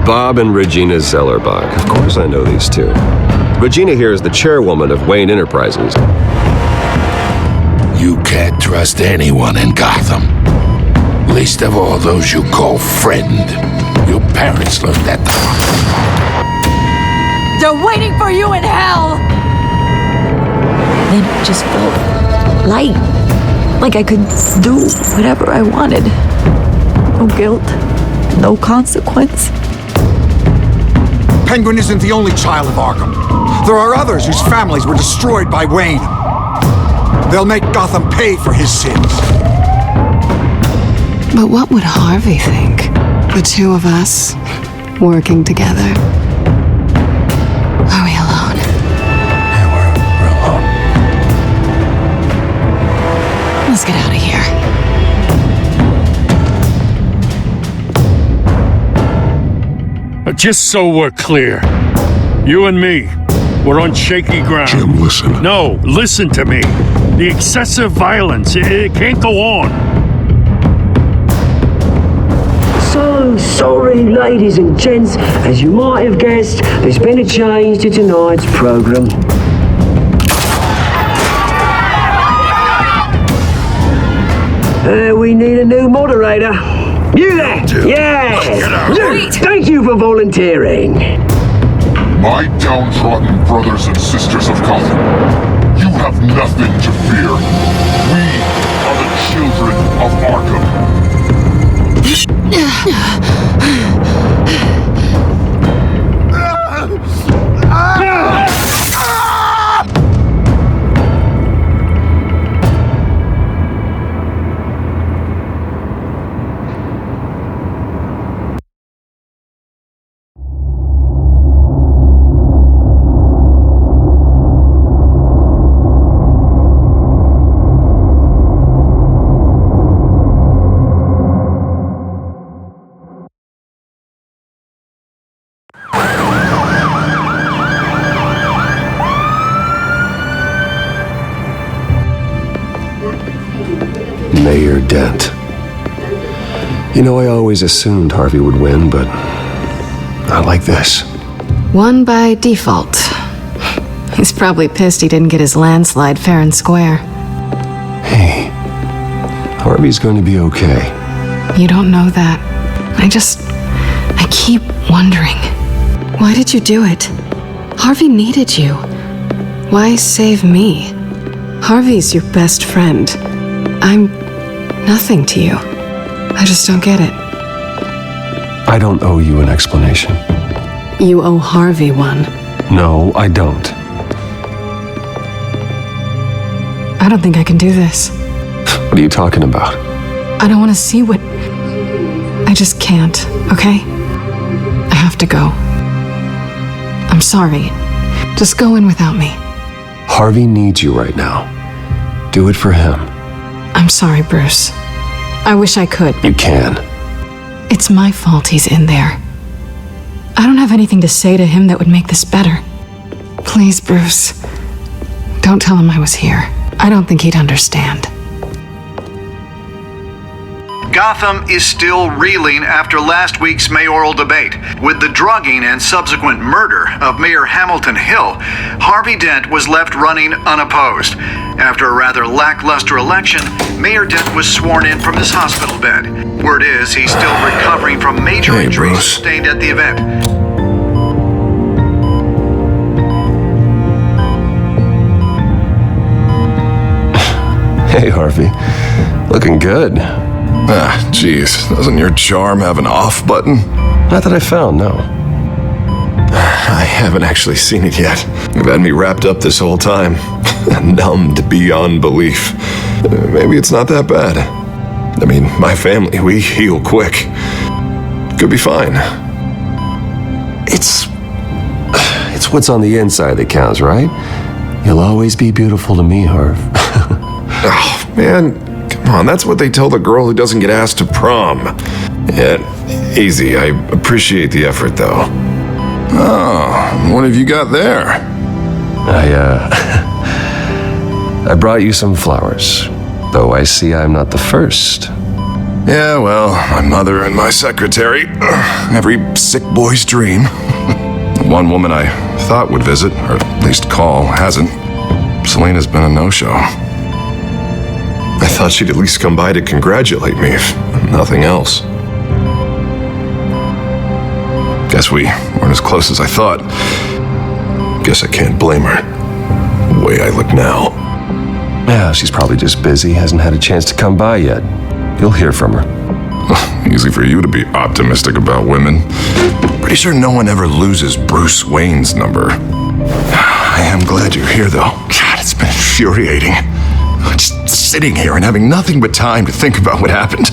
Bob and Regina Zellerbach. Of course I know these two. Regina here is the chairwoman of Wayne Enterprises. You can't trust anyone in Gotham. Least of all those you call friend. Your parents learned that the hard way. They're waiting for you in hell! Then it just felt light. Like I could do whatever I wanted. No guilt, no consequence. Penguin isn't the only child of Arkham. There are others whose families were destroyed by Wayne. They'll make Gotham pay for his sins. But what would Harvey think? The two of us working together. Are we alone? Yeah, we're alone. Let's get out of here. Just so we're clear, you and me, we're on shaky ground. Jim, listen. No, listen to me. The excessive violence, it can't go on. So sorry, ladies and gents. As you might have guessed, there's been a change to tonight's program. We need a new moderator. You there? Yeah! Wait. Thank you for volunteering. My downtrodden brothers and sisters of Gotham, you have nothing to fear. We are the children of Arkham. Mayor Dent. You know, I always assumed Harvey would win, but not like this. Won by default. He's probably pissed he didn't get his landslide fair and square. Hey, Harvey's going to be okay. You don't know that. I keep wondering. Why did you do it? Harvey needed you. Why save me? Harvey's your best friend. I'm nothing to you. I just don't get it. I don't owe you an explanation. You owe Harvey one. No, I don't. I don't think I can do this. What are you talking about? I don't want to see what... I just can't, okay? I have to go. I'm sorry. Just go in without me. Harvey needs you right now. Do it for him. I'm sorry, Bruce. I wish I could. You can. It's my fault he's in there. I don't have anything to say to him that would make this better. Please, Bruce. Don't tell him I was here. I don't think he'd understand. Gotham is still reeling after last week's mayoral debate. With the drugging and subsequent murder of Mayor Hamilton Hill, Harvey Dent was left running unopposed. After a rather lackluster election, Mayor Dent was sworn in from his hospital bed. Word is he's still recovering from major injuries Bruce. sustained at the event. Hey, Harvey. Looking good. Ah, jeez. Doesn't your charm have an off button? Not that I found, no. I haven't actually seen it yet. You've had me wrapped up this whole time. Numbed beyond belief. Maybe it's not that bad. I mean, my family, we heal quick. Could be fine. It's what's on the inside that counts, right? You'll always be beautiful to me, Harv. Oh, man. Come on, that's what they tell the girl who doesn't get asked to prom. Yeah, easy. I appreciate the effort, though. Oh, what have you got there? I brought you some flowers, though I see I'm not the first. Yeah, well, my mother and my secretary. Every sick boy's dream. One woman I thought would visit, or at least call, hasn't. Selena's been a no-show. I thought she'd at least come by to congratulate me, if nothing else. Guess we weren't as close as I thought. Guess I can't blame her. The way I look now. Yeah, she's probably just busy, hasn't had a chance to come by yet. You'll hear from her. Easy for you to be optimistic about women. Pretty sure no one ever loses Bruce Wayne's number. I am glad you're here, though. God, it's been infuriating. Just sitting here and having nothing but time to think about what happened.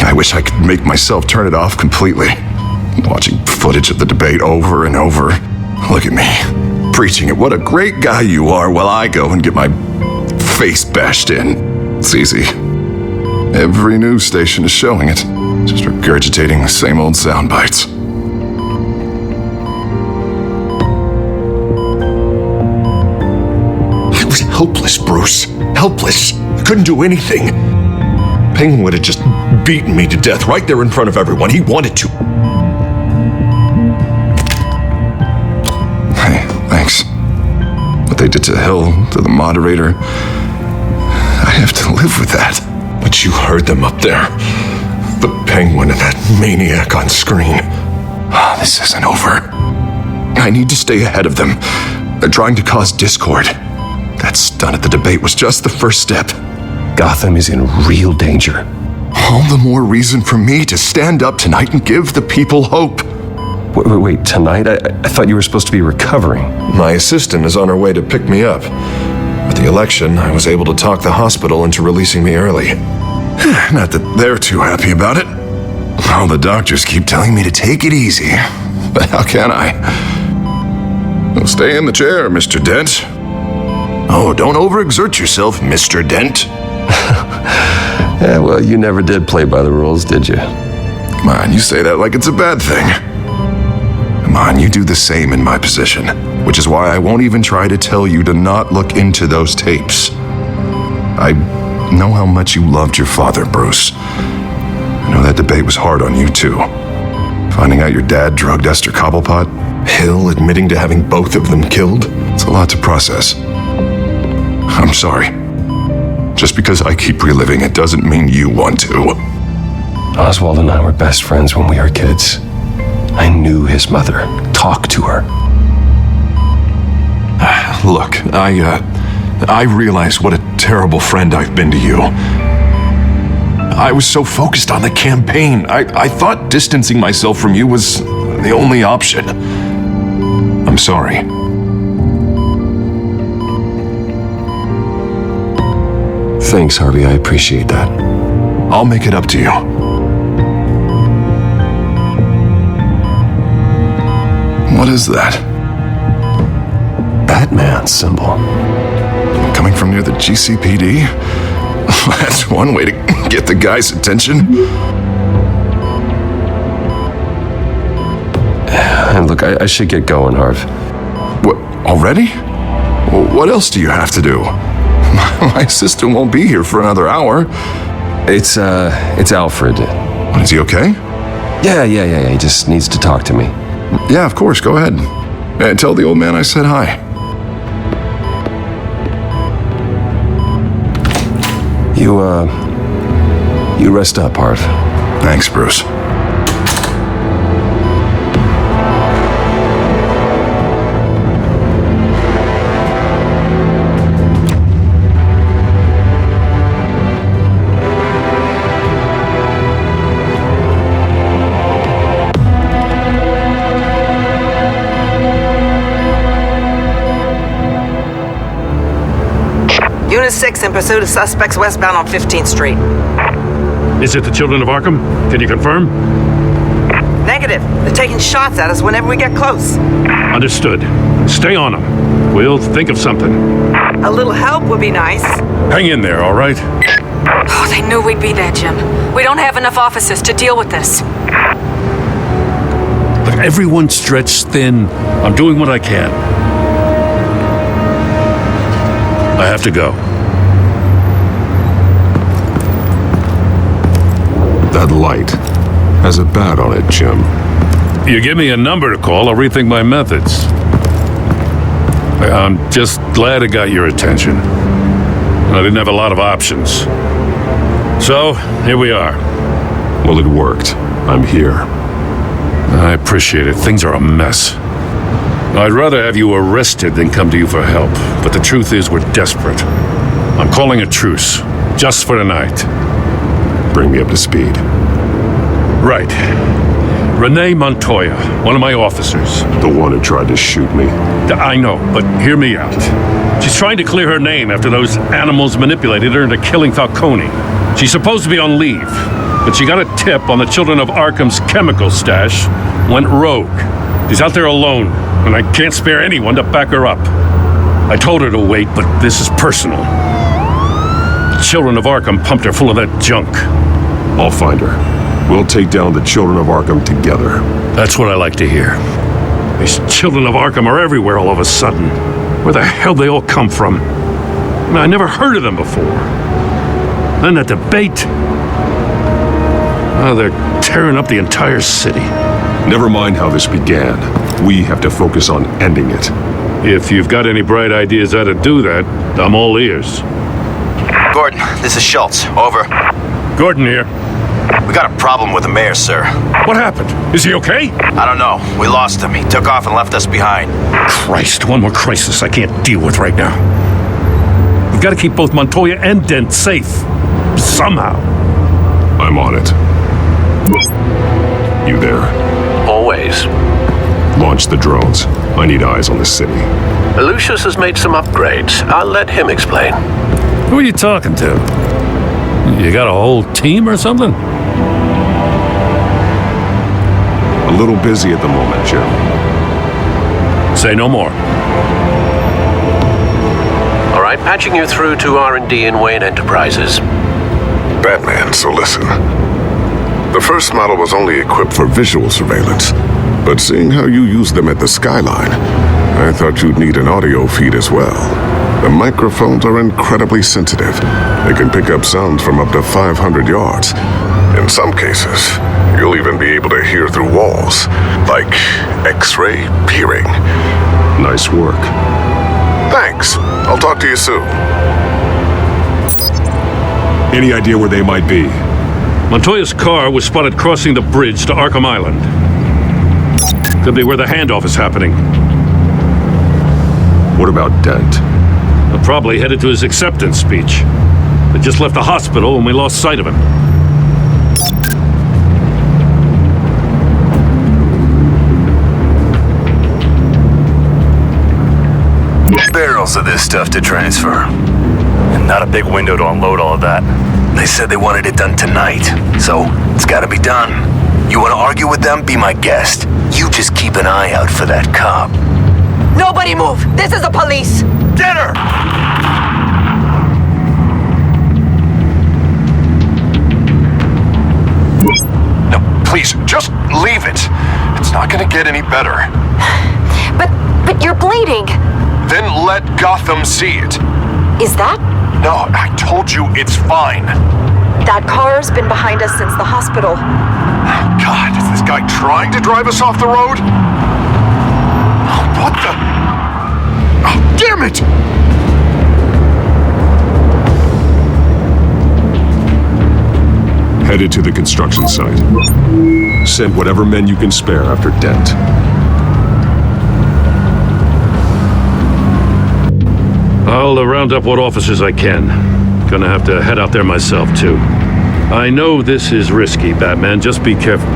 I wish I could make myself turn it off completely. Watching footage of the debate over and over. Look at me, preaching at what a great guy you are while I go and get my face bashed in. It's easy. Every news station is showing it. Just regurgitating the same old sound bites. I was helpless, Bruce. Helpless. I couldn't do anything. Penguin would have just beaten me to death right there in front of everyone. He wanted to. Hey, thanks. What they did to Hill, to the moderator, I have to live with that. But you heard them up there. The Penguin and that maniac on screen. This isn't over. I need to stay ahead of them. They're trying to cause discord. That stunt at the debate was just the first step. Gotham is in real danger. All the more reason for me to stand up tonight and give the people hope. Wait, tonight? I thought you were supposed to be recovering. My assistant is on her way to pick me up. With the election, I was able to talk the hospital into releasing me early. Not that they're too happy about it. All the doctors keep telling me to take it easy. But how can I? Well, stay in the chair, Mr. Dent. Oh, don't overexert yourself, Mr. Dent. Yeah, well, you never did play by the rules, did you? Come on, you say that like it's a bad thing. Come on, you do the same in my position. Which is why I won't even try to tell you to not look into those tapes. I know how much you loved your father, Bruce. I know that debate was hard on you, too. Finding out your dad drugged Esther Cobblepot, Hill admitting to having both of them killed. It's a lot to process. I'm sorry. Just because I keep reliving it doesn't mean you want to. Oswald and I were best friends when we were kids. I knew his mother. Talked to her. Look, I realize what a terrible friend I've been to you. I was so focused on the campaign. I thought distancing myself from you was the only option. I'm sorry. Thanks, Harvey. I appreciate that. I'll make it up to you. What is that? Batman symbol. Coming from near the GCPD? That's one way to get the guy's attention. And look, I should get going, Harv. What, already? What else do you have to do? My assistant won't be here for another hour. It's Alfred. What, is he okay? Yeah. He just needs to talk to me. Yeah, of course, go ahead. Tell the old man I said hi. You rest up, Harv. Thanks, Bruce. Unit 6 in pursuit of suspects westbound on 15th Street. Is it the children of Arkham? Can you confirm? Negative. They're taking shots at us whenever we get close. Understood. Stay on them. We'll think of something. A little help would be nice. Hang in there, all right? Oh, they knew we'd be there, Jim. We don't have enough officers to deal with this. Look, everyone's stretched thin. I'm doing what I can. I have to go. That light has a bat on it, Jim. You give me a number to call, I'll rethink my methods. I'm just glad it got your attention. I didn't have a lot of options. So, here we are. Well, it worked. I'm here. I appreciate it. Things are a mess. I'd rather have you arrested than come to you for help. But the truth is, we're desperate. I'm calling a truce. Just for tonight. Bring me up to speed. Right. Renee Montoya, one of my officers. The one who tried to shoot me. I know, but hear me out. She's trying to clear her name after those animals manipulated her into killing Falcone. She's supposed to be on leave, but she got a tip on the Children of Arkham's chemical stash, went rogue. She's out there alone, and I can't spare anyone to back her up. I told her to wait, but this is personal. The Children of Arkham pumped her full of that junk. I'll find her. We'll take down the Children of Arkham together. That's what I like to hear. These Children of Arkham are everywhere all of a sudden. Where the hell they all come from? I never heard of them before. Then that debate. Oh, they're tearing up the entire city. Never mind how this began. We have to focus on ending it. If you've got any bright ideas how to do that, I'm all ears. Gordon, this is Schultz. Over. Gordon here. We got a problem with the mayor, sir. What happened? Is he okay? I don't know. We lost him. He took off and left us behind. Christ, one more crisis I can't deal with right now. We've got to keep both Montoya and Dent safe. Somehow. I'm on it. You there? Always. Launch the drones. I need eyes on the city. Lucius has made some upgrades. I'll let him explain. Who are you talking to? You got a whole team or something? A little busy at the moment, Jim. Say no more. All right, patching you through to R&D in Wayne Enterprises. Batman, so listen. The first model was only equipped for visual surveillance, but seeing how you use them at the skyline, I thought you'd need an audio feed as well. The microphones are incredibly sensitive. They can pick up sounds from up to 500 yards. In some cases, you'll even be able to hear through walls, like X-ray peering. Nice work. Thanks. I'll talk to you soon. Any idea where they might be? Montoya's car was spotted crossing the bridge to Arkham Island. Could be where the handoff is happening. What about Dent? Probably headed to his acceptance speech. They just left the hospital and we lost sight of him. Barrels of this stuff to transfer. And not a big window to unload all of that. They said they wanted it done tonight, so it's gotta be done. You wanna argue with them? Be my guest. You just keep an eye out for that cop. Nobody move! This is the police! Get her! No, please, just leave it. It's not gonna get any better. But you're bleeding. Then let Gotham see it. Is that? No, I told you it's fine. That car's been behind us since the hospital. God, is this guy trying to drive us off the road? What the? Oh, damn it! Headed to the construction site. Send whatever men you can spare after Dent. I'll round up what officers I can. Gonna have to head out there myself, too. I know this is risky, Batman. Just be careful.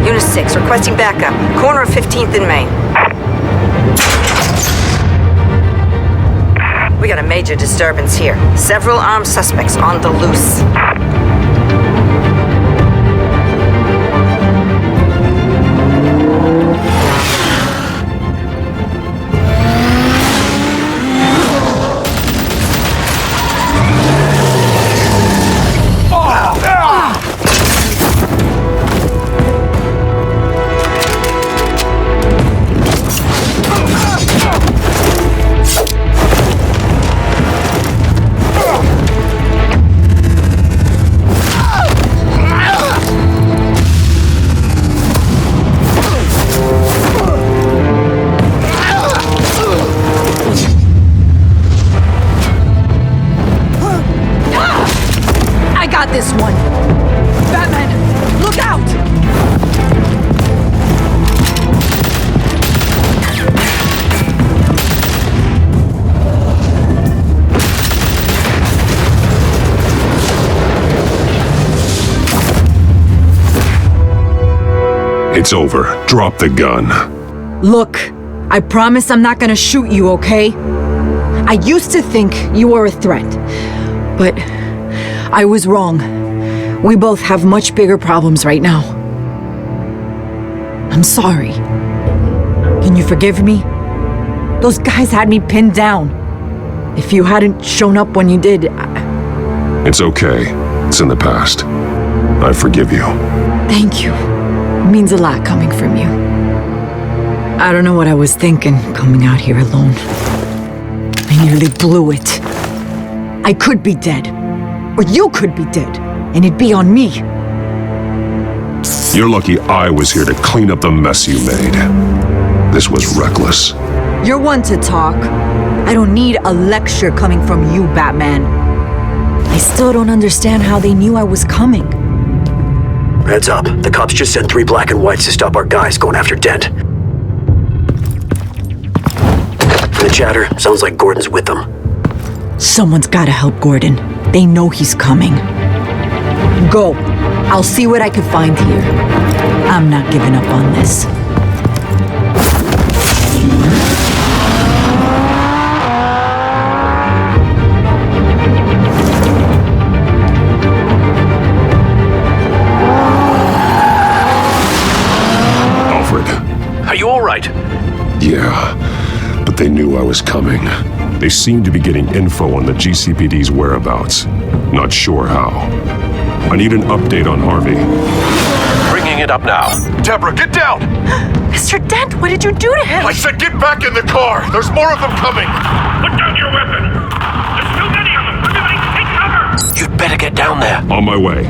Unit 6, requesting backup. Corner of 15th and Main. We got a major disturbance here. Several armed suspects on the loose. got this one. Batman, look out! It's over. Drop the gun. Look, I promise I'm not gonna shoot you, okay? I used to think you were a threat, but I was wrong. We both have much bigger problems right now. I'm sorry. Can you forgive me? Those guys had me pinned down. If you hadn't shown up when you did, It's okay. It's in the past. I forgive you. Thank you. It means a lot coming from you. I don't know what I was thinking coming out here alone. I nearly blew it. I could be dead. Or you could be dead. And it'd be on me. You're lucky I was here to clean up the mess you made. This was reckless. You're one to talk. I don't need a lecture coming from you, Batman. I still don't understand how they knew I was coming. Heads up. The cops just sent 3 black and whites to stop our guys going after Dent. From the chatter, sounds like Gordon's with them. Someone's gotta help Gordon. They know he's coming. Go. I'll see what I can find here. I'm not giving up on this. Are you all right? Yeah, but they knew I was coming. They seemed to be getting info on the GCPD's whereabouts. Not sure how. I need an update on Harvey. Bringing it up now. Deborah, get down! Mr. Dent, what did you do to him? I said get back in the car! There's more of them coming! Put down your weapon! There's too many of them! Everybody take cover! You'd better get down there. On my way.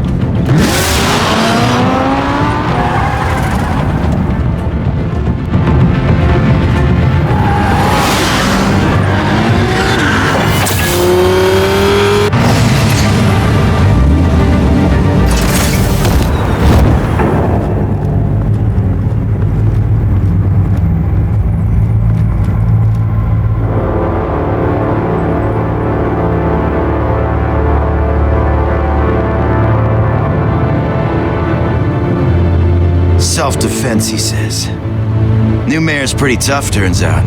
Self-defense, he says. New mayor's pretty tough, turns out.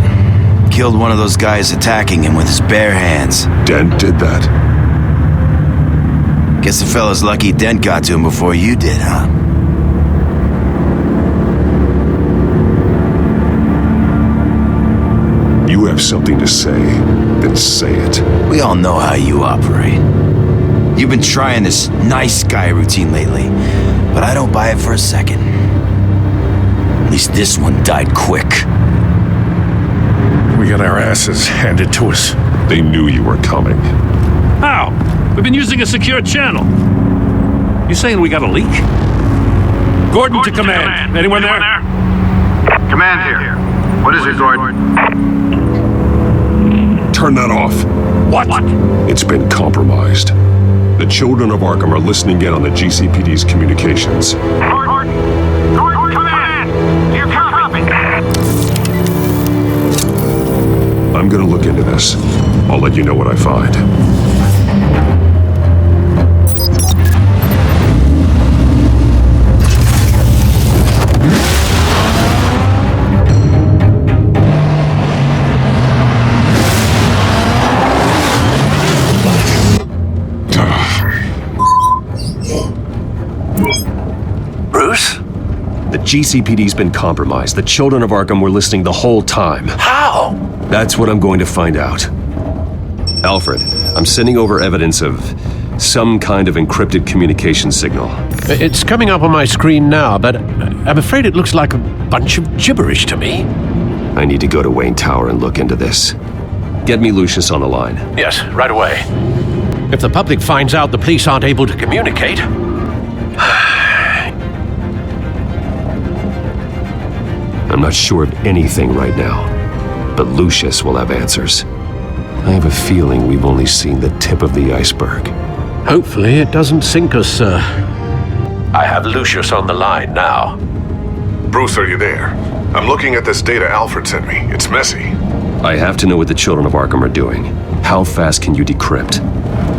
Killed one of those guys attacking him with his bare hands. Dent did that? Guess the fella's lucky Dent got to him before you did, huh? You have something to say, then say it. We all know how you operate. You've been trying this nice guy routine lately, but I don't buy it for a second. At least this one died quick. We got our asses handed to us. They knew you were coming. How? We've been using a secure channel. You saying we got a leak? Gordon to command. Anyone there? Command here. What is it, Gordon? Turn that off. What? It's been compromised. The children of Arkham are listening in on the GCPD's communications. Gordon, command! Do you copy? I'm gonna look into this. I'll let you know what I find. Bruce? The GCPD's been compromised. The children of Arkham were listening the whole time. How? That's what I'm going to find out. Alfred, I'm sending over evidence of some kind of encrypted communication signal. It's coming up on my screen now, but I'm afraid it looks like a bunch of gibberish to me. I need to go to Wayne Tower and look into this. Get me Lucius on the line. Yes, right away. If the public finds out the police aren't able to communicate... I'm not sure of anything right now, but Lucius will have answers. I have a feeling we've only seen the tip of the iceberg. Hopefully it doesn't sink us, sir. I have Lucius on the line now. Bruce, are you there? I'm looking at this data Alfred sent me. It's messy. I have to know what the children of Arkham are doing. How fast can you decrypt?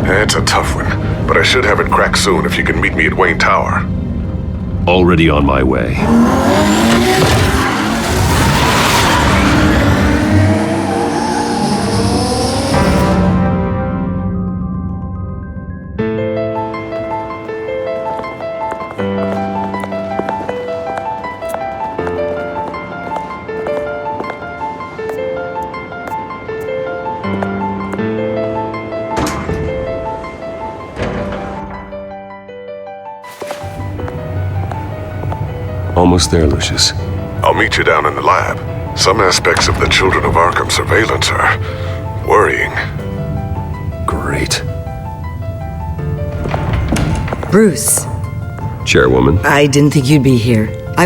It's a tough one, but I should have it cracked soon if you can meet me at Wayne Tower. Already on my way. Almost there, Lucius. I'll meet you down in the lab. Some aspects of the Children of Arkham surveillance are worrying. Great. Bruce. Chairwoman. I didn't think you'd be here. I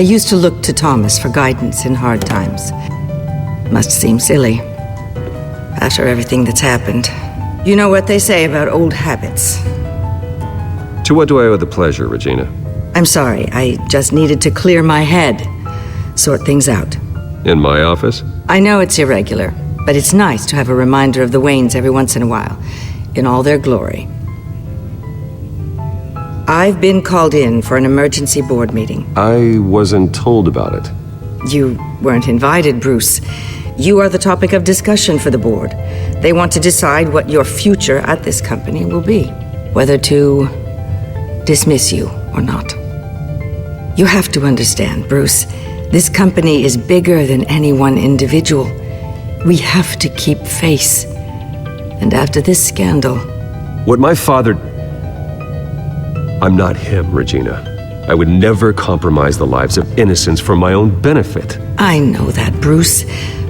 used to look to Thomas for guidance in hard times. Must seem silly. After everything that's happened. You know what they say about old habits. To what do I owe the pleasure, Regina? I'm sorry, I just needed to clear my head. Sort things out. In my office? I know it's irregular, but it's nice to have a reminder of the Waynes every once in a while, in all their glory. I've been called in for an emergency board meeting. I wasn't told about it. You weren't invited, Bruce. You are the topic of discussion for the board. They want to decide what your future at this company will be. Whether to dismiss you or not. You have to understand, Bruce, this company is bigger than any one individual. We have to keep face. And after this scandal... What my father... I'm not him, Regina. I would never compromise the lives of innocents for my own benefit. I know that, Bruce.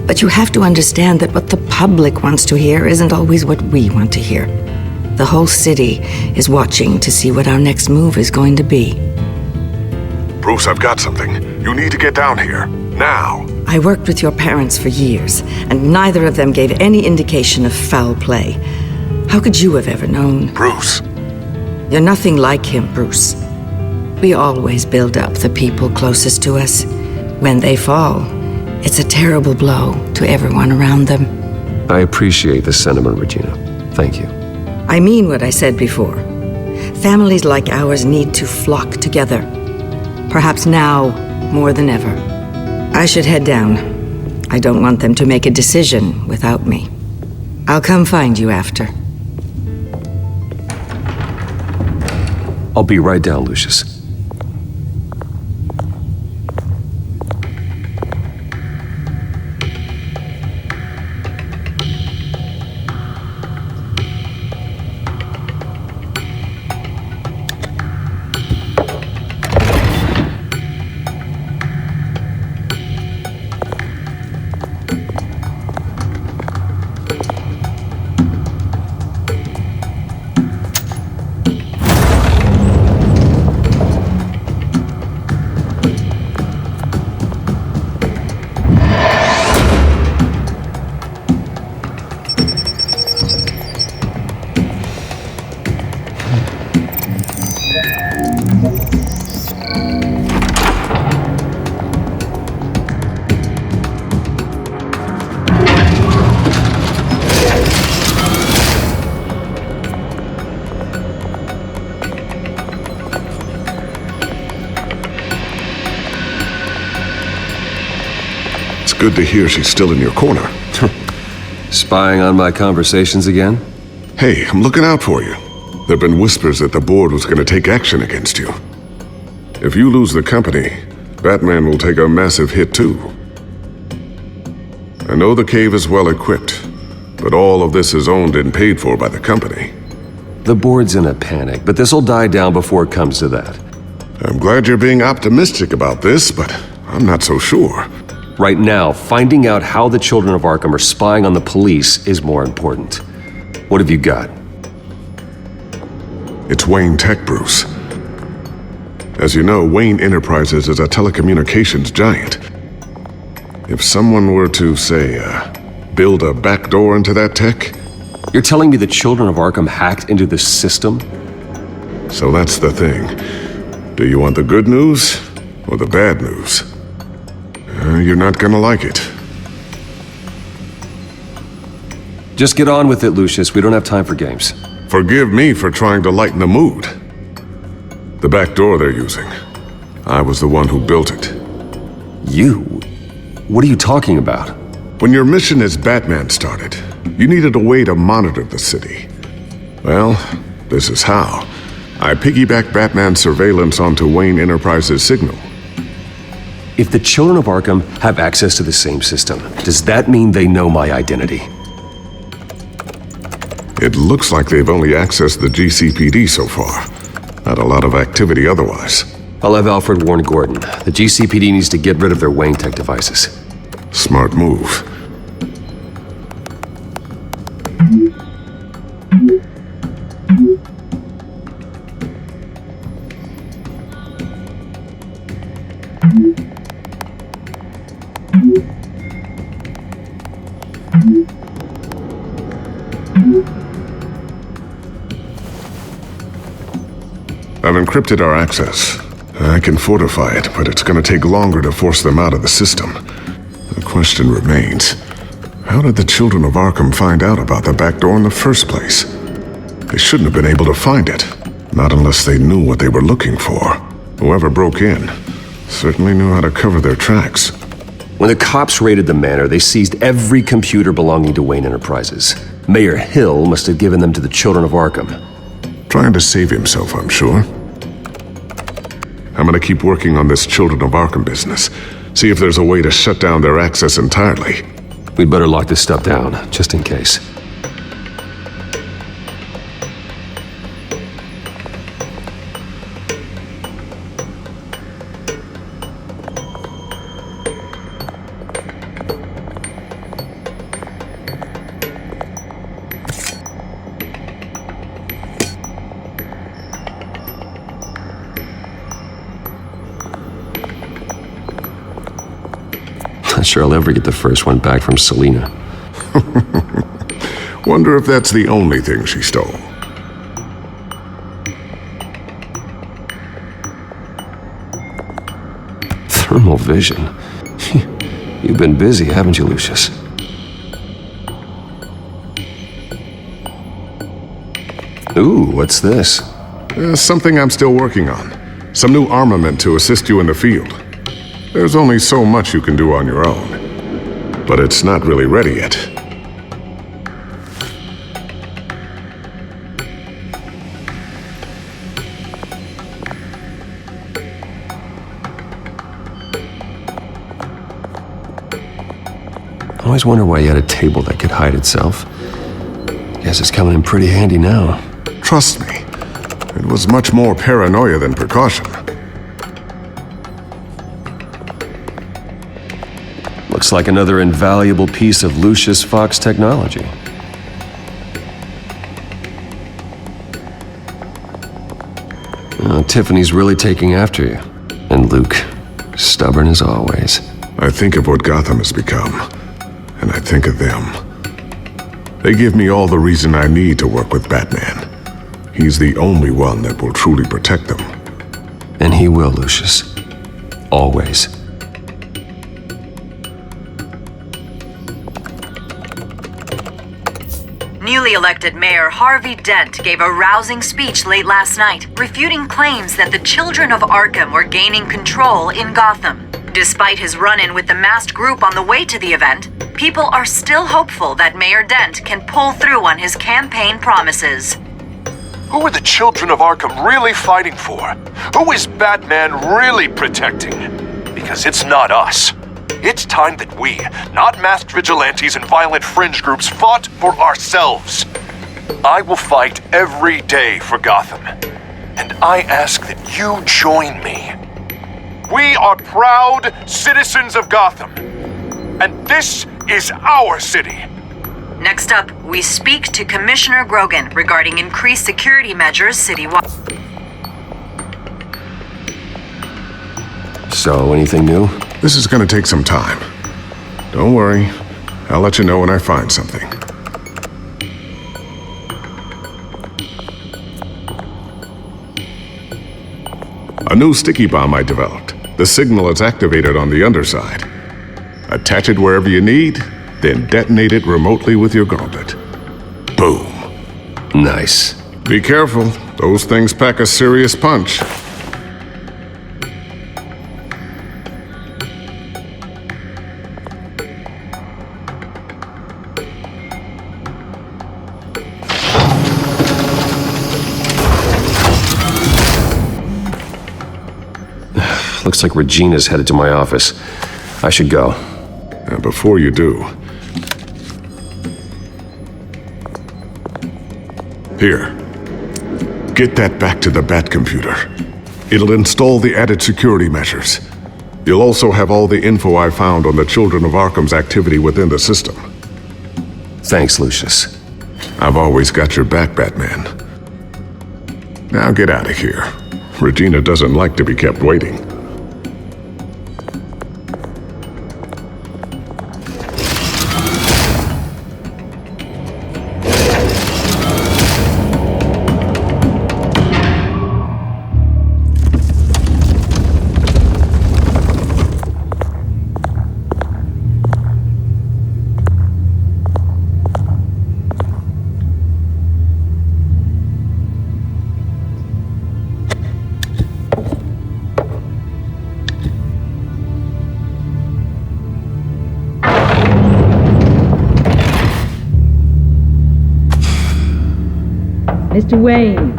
But you have to understand that what the public wants to hear isn't always what we want to hear. The whole city is watching to see what our next move is going to be. Bruce, I've got something. You need to get down here. Now. I worked with your parents for years, and neither of them gave any indication of foul play. How could you have ever known? Bruce. You're nothing like him, Bruce. We always build up the people closest to us. When they fall, it's a terrible blow to everyone around them. I appreciate the sentiment, Regina. Thank you. I mean what I said before. Families like ours need to flock together. Perhaps now more than ever. I should head down. I don't want them to make a decision without me. I'll come find you after. I'll be right down, Lucius. Good to hear she's still in your corner. Spying on my conversations again? Hey, I'm looking out for you. There've been whispers that the board was going to take action against you. If you lose the company, Batman will take a massive hit too. I know the cave is well equipped, but all of this is owned and paid for by the company. The board's in a panic, but this'll die down before it comes to that. I'm glad you're being optimistic about this, but I'm not so sure. Right now, finding out how the children of Arkham are spying on the police is more important. What have you got? It's Wayne Tech, Bruce. As you know, Wayne Enterprises is a telecommunications giant. If someone were to, say, build a backdoor into that tech, You're telling me the children of Arkham hacked into the system? So that's the thing. Do you want the good news or the bad news? You're not gonna like it. Just get on with it, Lucius. We don't have time for games. Forgive me for trying to lighten the mood. The back door they're using. I was the one who built it. You? What are you talking about? When your mission as Batman started, you needed a way to monitor the city. Well, this is how. I piggybacked Batman's surveillance onto Wayne Enterprises' signal. If the children of Arkham have access to the same system, does that mean they know my identity? It looks like they've only accessed the GCPD so far. Not a lot of activity otherwise. I'll have Alfred warn Gordon. The GCPD needs to get rid of their Wayne Tech devices. Smart move. I've encrypted our access. I can fortify it, but it's gonna take longer to force them out of the system. The question remains, how did the children of Arkham find out about the back door in the first place? They shouldn't have been able to find it, not unless they knew what they were looking for. Whoever broke in certainly knew how to cover their tracks. When the cops raided the manor, they seized every computer belonging to Wayne Enterprises. Mayor Hill must have given them to the children of Arkham. Trying to save himself, I'm sure. I'm gonna keep working on this Children of Arkham business. See if there's a way to shut down their access entirely. We'd better lock this stuff down, just in case. Not sure I'll ever get the first one back from Selina. Wonder if that's the only thing she stole. Thermal vision. You've been busy, haven't you, Lucius? Ooh, what's this? Something I'm still working on. Some new armament to assist you in the field. There's only so much you can do on your own. But it's not really ready yet. I always wonder why you had a table that could hide itself. Guess it's coming in pretty handy now. Trust me, it was much more paranoia than precaution. Looks like another invaluable piece of Lucius Fox technology. Tiffany's really taking after you. And Luke, stubborn as always. I think of what Gotham has become, and I think of them. They give me all the reason I need to work with Batman. He's the only one that will truly protect them. And he will, Lucius. Always. Newly elected Mayor Harvey Dent gave a rousing speech late last night, refuting claims that the children of Arkham were gaining control in Gotham. Despite his run-in with the masked group on the way to the event, people are still hopeful that Mayor Dent can pull through on his campaign promises. Who are the children of Arkham really fighting for? Who is Batman really protecting? Because it's not us. It's time that we, not masked vigilantes and violent fringe groups, fought for ourselves. I will fight every day for Gotham. And I ask that you join me. We are proud citizens of Gotham. And this is our city. Next up, we speak to Commissioner Grogan regarding increased security measures citywide. So, anything new? This is gonna take some time. Don't worry, I'll let you know when I find something. A new sticky bomb I developed. The signal is activated on the underside. Attach it wherever you need, then detonate it remotely with your gauntlet. Boom. Nice. Be careful. Those things pack a serious punch. Looks like Regina's headed to my office. I should go. And before you do... Here. Get that back to the Bat computer. It'll install the added security measures. You'll also have all the info I found on the Children of Arkham's activity within the system. Thanks, Lucius. I've always got your back, Batman. Now get out of here. Regina doesn't like to be kept waiting. Mr. Wayne.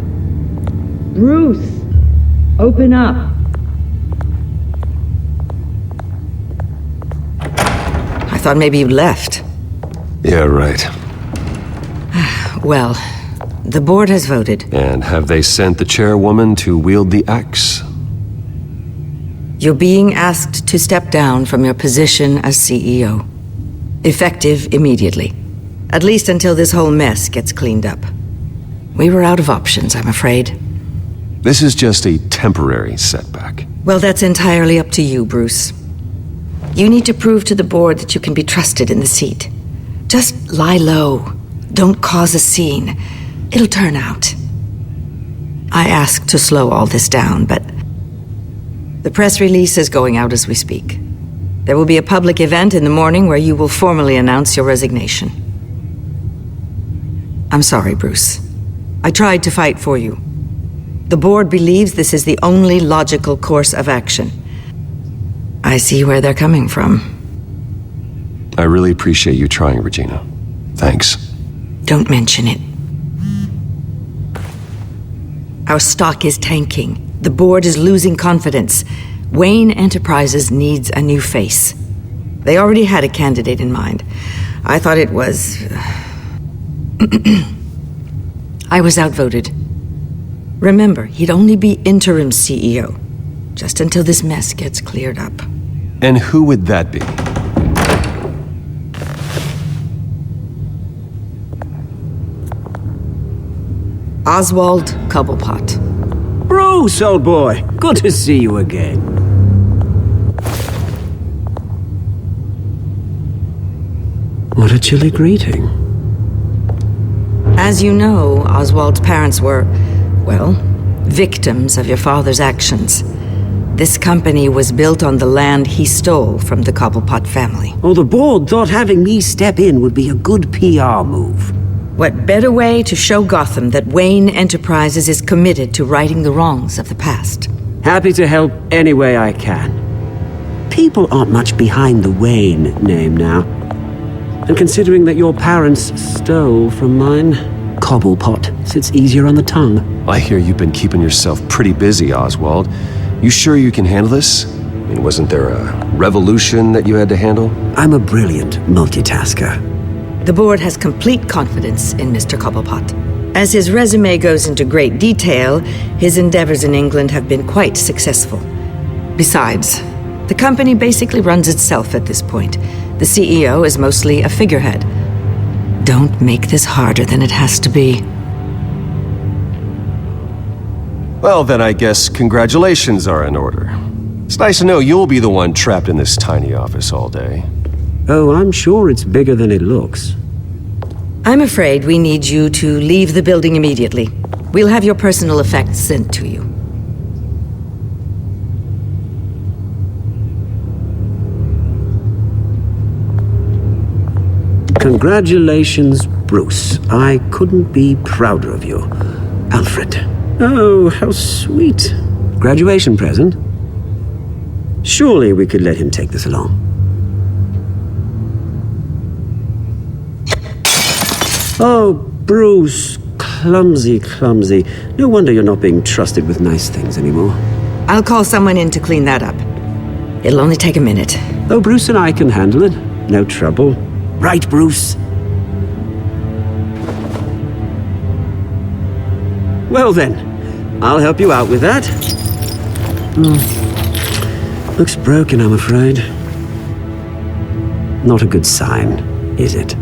Bruce. Open up. I thought maybe you left. Yeah, right. Well, the board has voted. And have they sent the chairwoman to wield the axe? You're being asked to step down from your position as CEO. Effective immediately. At least until this whole mess gets cleaned up. We were out of options, I'm afraid. This is just a temporary setback. Well, that's entirely up to you, Bruce. You need to prove to the board that you can be trusted in the seat. Just lie low. Don't cause a scene. It'll turn out. I asked to slow all this down, but the press release is going out as we speak. There will be a public event in the morning where you will formally announce your resignation. I'm sorry, Bruce. I tried to fight for you. The board believes this is the only logical course of action. I see where they're coming from. I really appreciate you trying, Regina. Thanks. Don't mention it. Our stock is tanking. The board is losing confidence. Wayne Enterprises needs a new face. They already had a candidate in mind. I thought it was... I was outvoted. Remember, he'd only be interim CEO, just until this mess gets cleared up. And who would that be? Oswald Cobblepot. Bruce, old boy. Good to see you again. What a chilly greeting. As you know, Oswald's parents were, well, victims of your father's actions. This company was built on the land he stole from the Cobblepot family. Oh, the board thought having me step in would be a good PR move. What better way to show Gotham that Wayne Enterprises is committed to righting the wrongs of the past? Happy to help any way I can. People aren't much behind the Wayne name now. And considering that your parents stole from mine, Cobblepot sits easier on the tongue. I hear you've been keeping yourself pretty busy, Oswald. You sure you can handle this? I mean, wasn't there a revolution that you had to handle? I'm a brilliant multitasker. The board has complete confidence in Mr. Cobblepot. As his resume goes into great detail, his endeavors in England have been quite successful. Besides, the company basically runs itself at this point. The CEO is mostly a figurehead. Don't make this harder than it has to be. Well, then I guess congratulations are in order. It's nice to know you'll be the one trapped in this tiny office all day. Oh, I'm sure it's bigger than it looks. I'm afraid we need you to leave the building immediately. We'll have your personal effects sent to you. Congratulations, Bruce. I couldn't be prouder of you. Alfred. Oh, how sweet. Graduation present? Surely we could let him take this along. Oh, Bruce. Clumsy, clumsy. No wonder you're not being trusted with nice things anymore. I'll call someone in to clean that up. It'll only take a minute. Oh, Bruce and I can handle it. No trouble. Right, Bruce? Well then, I'll help you out with that. Looks broken, I'm afraid. Not a good sign, is it?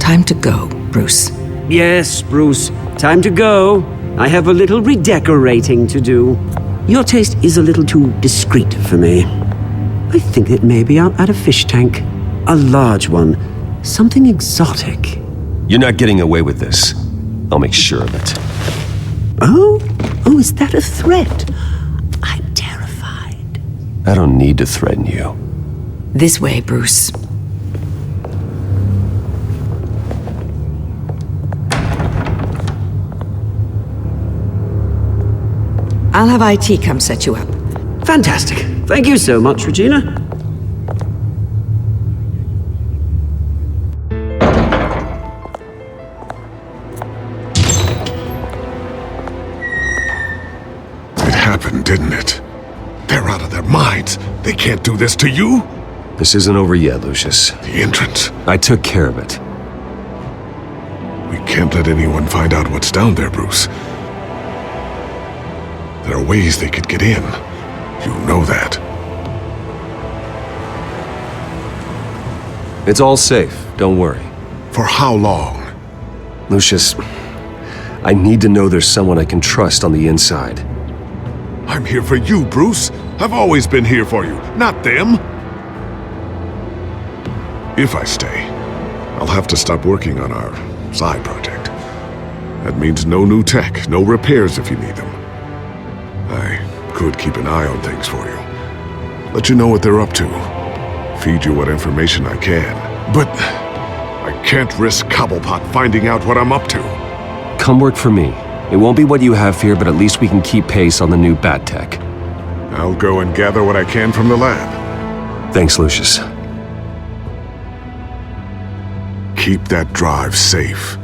Time to go, Bruce. Yes, Bruce. Time to go. I have a little redecorating to do. Your taste is a little too discreet for me. I think that maybe I'll add a fish tank. A large one. Something exotic. You're not getting away with this. I'll make sure of it. Oh? Oh, is that a threat? I'm terrified. I don't need to threaten you. This way, Bruce. I'll have IT come set you up. Fantastic. Thank you so much, Regina. It happened, didn't it? They're out of their minds. They can't do this to you? This isn't over yet, Lucius. The entrance. I took care of it. We can't let anyone find out what's down there, Bruce. There are ways they could get in. You know that. It's all safe, don't worry. For how long? Lucius, I need to know there's someone I can trust on the inside. I'm here for you, Bruce. I've always been here for you, not them. If I stay, I'll have to stop working on our side project. That means no new tech, no repairs if you need them. I could keep an eye on things for you. Let you know what they're up to. Feed you what information I can. But I can't risk Cobblepot finding out what I'm up to. Come work for me. It won't be what you have here, but at least we can keep pace on the new bat tech. I'll go and gather what I can from the lab. Thanks, Lucius. Keep that drive safe.